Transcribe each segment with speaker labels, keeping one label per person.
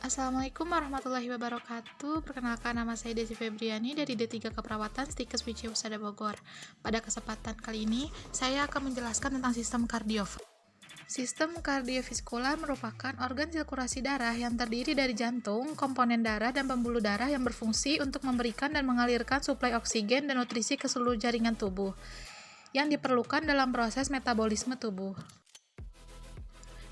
Speaker 1: Assalamualaikum warahmatullahi wabarakatuh. Perkenalkan, nama saya Desi Febriani dari D3 Keperawatan Stikes WC Husada Bogor. Pada kesempatan kali ini, saya akan menjelaskan tentang sistem kardiovaskular. Sistem kardiovaskular merupakan organ sirkulasi darah yang terdiri dari jantung, komponen darah, dan pembuluh darah yang berfungsi untuk memberikan dan mengalirkan suplai oksigen dan nutrisi ke seluruh jaringan tubuh yang diperlukan dalam proses metabolisme tubuh.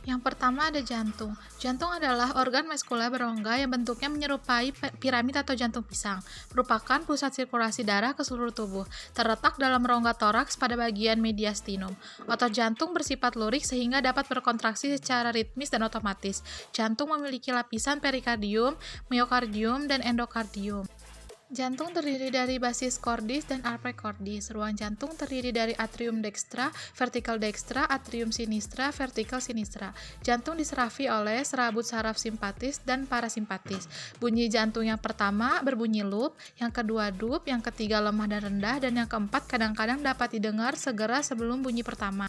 Speaker 1: Yang pertama ada jantung. Jantung adalah organ muskular berongga yang bentuknya menyerupai piramid atau jantung pisang. Merupakan pusat sirkulasi darah ke seluruh tubuh. Terletak dalam rongga toraks pada bagian mediastinum. Otot jantung bersifat lurik sehingga dapat berkontraksi secara ritmis dan otomatis. Jantung memiliki lapisan perikardium, miokardium, dan endokardium. Jantung terdiri dari basis cordis dan artery cordis. Ruang jantung terdiri dari atrium dextra, vertical dextra, atrium sinistra, vertical sinistra. Jantung diserafi oleh serabut saraf simpatis dan parasimpatis. Bunyi jantung yang pertama berbunyi loop, yang kedua dup, yang ketiga lemah dan rendah, dan yang keempat kadang-kadang dapat didengar segera sebelum bunyi pertama.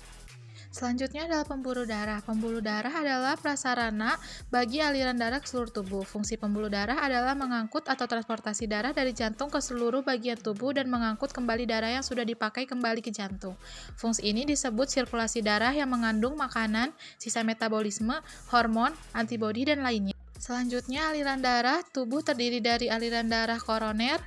Speaker 1: Selanjutnya adalah pembuluh darah. Pembuluh darah adalah prasarana bagi aliran darah ke seluruh tubuh. Fungsi pembuluh darah adalah mengangkut atau transportasi darah dari jantung ke seluruh bagian tubuh dan mengangkut kembali darah yang sudah dipakai kembali ke jantung. Fungsi ini disebut sirkulasi darah yang mengandung makanan, sisa metabolisme, hormon, antibodi, dan lainnya. Selanjutnya, aliran darah tubuh terdiri dari aliran darah koroner,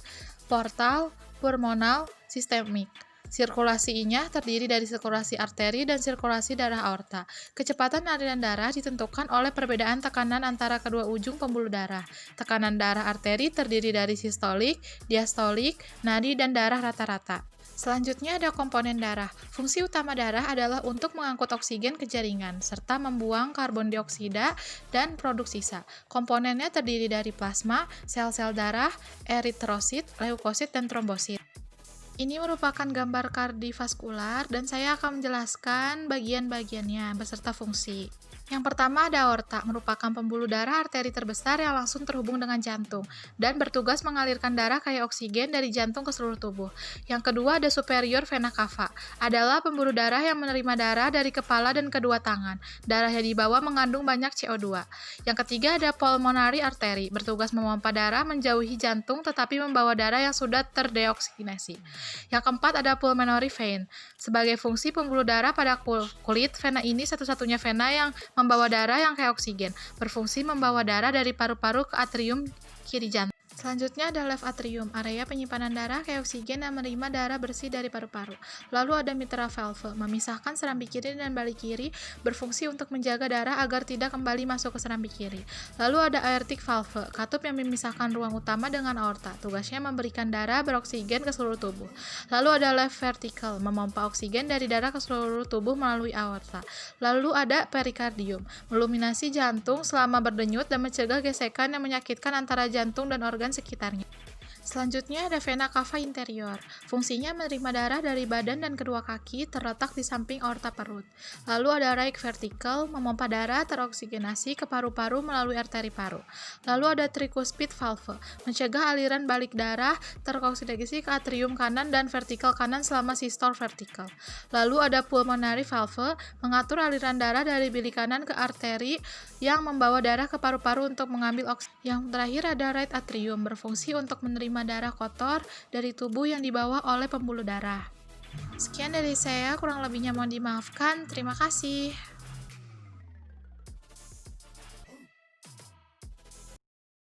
Speaker 1: portal, pulmonal, sistemik. Sirkulasinya terdiri dari sirkulasi arteri dan sirkulasi darah aorta. Kecepatan aliran darah ditentukan oleh perbedaan tekanan antara kedua ujung pembuluh darah. Tekanan darah arteri terdiri dari sistolik, diastolik, nadi, dan darah rata-rata. Selanjutnya ada komponen darah. Fungsi utama darah adalah untuk mengangkut oksigen ke jaringan, serta membuang karbon dioksida dan produk sisa. Komponennya terdiri dari plasma, sel-sel darah, eritrosit, leukosit, dan trombosit. Ini merupakan gambar kardiovaskular dan saya akan menjelaskan bagian-bagiannya beserta fungsi. Yang pertama ada aorta, merupakan pembuluh darah arteri terbesar yang langsung terhubung dengan jantung dan bertugas mengalirkan darah kaya oksigen dari jantung ke seluruh tubuh. Yang kedua ada superior vena cava, adalah pembuluh darah yang menerima darah dari kepala dan kedua tangan. Darah yang dibawa mengandung banyak CO2. Yang ketiga ada pulmonary artery, bertugas memompa darah menjauhi jantung tetapi membawa darah yang sudah terdeoksinasi. Yang keempat ada pulmonary vein, sebagai fungsi pembuluh darah pada kulit. Vena ini satu-satunya vena yang membawa darah yang kaya oksigen, berfungsi membawa darah dari paru-paru ke atrium kiri jantung. Selanjutnya ada left atrium, area penyimpanan darah kaya oksigen dan menerima darah bersih dari paru-paru. Lalu ada mitral valve, memisahkan serambi kiri dan balik kiri, berfungsi untuk menjaga darah agar tidak kembali masuk ke serambi kiri. Lalu ada aortic valve, katup yang memisahkan ruang utama dengan aorta. Tugasnya memberikan darah beroksigen ke seluruh tubuh. Lalu ada left ventricle, memompa oksigen dari darah ke seluruh tubuh melalui aorta. Lalu ada perikardium, meluminasi jantung selama berdenyut dan mencegah gesekan yang menyakitkan antara jantung dan organ sekitarnya. Selanjutnya ada vena cava interior. Fungsinya menerima darah dari badan dan kedua kaki, terletak di samping aorta perut. Lalu ada right ventricle, memompa darah teroksigenasi ke paru-paru melalui arteri paru. Lalu ada tricuspid valve, mencegah aliran balik darah teroksigenasi ke atrium kanan dan vertical kanan selama sistole vertical. Lalu ada pulmonary valve, mengatur aliran darah dari bilik kanan ke arteri yang membawa darah ke paru-paru untuk mengambil oksigen. Yang terakhir ada right atrium, berfungsi untuk menerima darah kotor dari tubuh yang dibawa oleh pembuluh darah. Sekian dari saya, kurang lebihnya mohon dimaafkan. Terima kasih.